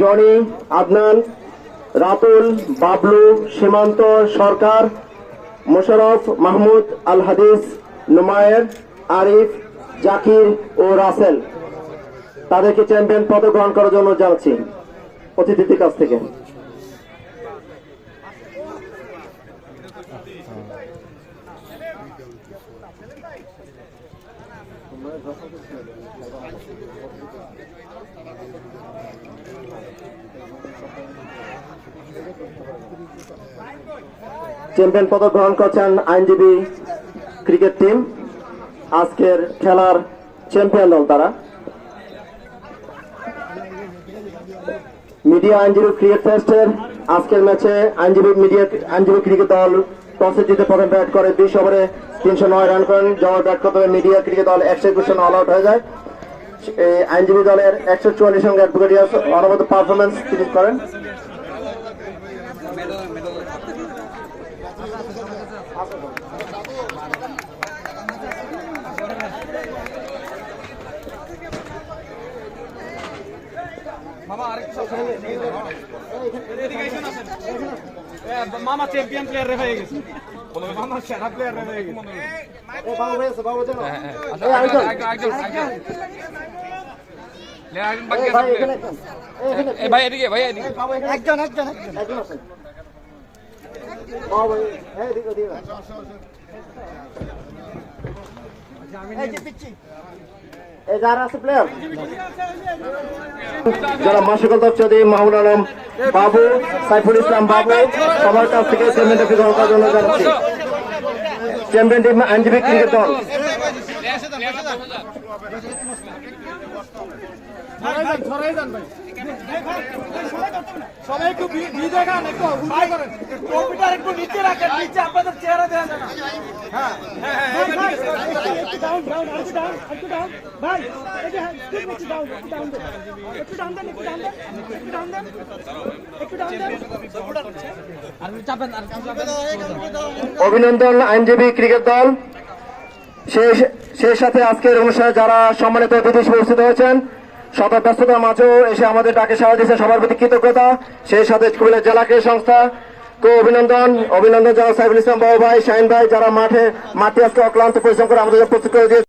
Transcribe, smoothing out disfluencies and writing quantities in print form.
Johnny, Adnan, Ratul, Bablu, সীমান্ত সরকার, মোশাররফ মাহমুদ, আল হাদিস, নুমায়ের, আরিফ, জাকির ও রাসেল তাদেরকে চ্যাম্পিয়ন পদক গ্রহণ করার জন্য জানাচ্ছি অতিথিদের কাছ থেকে। চ্যাম্পিয়ন পদক গ্রহণ করছেন আইনজীবী ক্রিকেট টিম। আজকের খেলার চ্যাম্পিয়ন দল তারা। মিডিয়া আইনজীবী ক্রিকেট ফেস্টের আজকের ম্যাচে আইনজীবী ক্রিকেট দল টসে জিতে প্রথম ব্যাট করে 20 ওভারে 309 রান করেন। জবাব ব্যাট করতে হবে মিডিয়া ক্রিকেট দল 121 রান অল আউট হয়ে যায়। আইনজীবী দলের 144 রান অ্যাডভোকেট অনবদ্য পারফরমেন্স তিনি করেন। মামা চ্যাম্পিয়ন প্লেয়ার হয়ে গেছে, মামা সেরা প্লেয়ার হয়ে গেছে। ভাই এদিকে, ভাই এদিকে একজন যারা আছে প্লেয়ার যারা মাসুকুল চৌধুরী, মাহমুদ আলম বাবু, সাইফুল ইসলাম বাবু সবার কাছ থেকে চ্যাম্পিয়ন ট্রফি গ্রহণ করার জন্য জানাচ্ছি। চ্যাম্পিয়ন টিম আইনজীবী ক্রিকেট দল। সবাই একটু ভিজে গান, একটু করেন, কম্পিউটার একটু নিচে রাখেন, নিচে আপনাদের চেহারা দেওয়া যায় না। হ্যাঁ অভিনন্দন আইনজীবী ক্রিকেট দল। সেই সাথে আজকের অনুষ্ঠানে যারা সম্মানিত অতিথি উপস্থিত হয়েছেন, শত ব্যস্ততার মাঝেও এসে আমাদের ডাকে সাড়া দিয়েছে, সবার প্রতি কৃতজ্ঞতা। সেই সাথে কুমিল্লা জেলা ক্রীড়া সংস্থা তো অভিনন্দন জানান সাইফুল ইসলাম বাবু ভাই, শাহিন ভাই যারা মাঠে আজকে অক্লান্ত পরিশ্রম করে আমাদের প্রস্তুত করে দিয়েছে।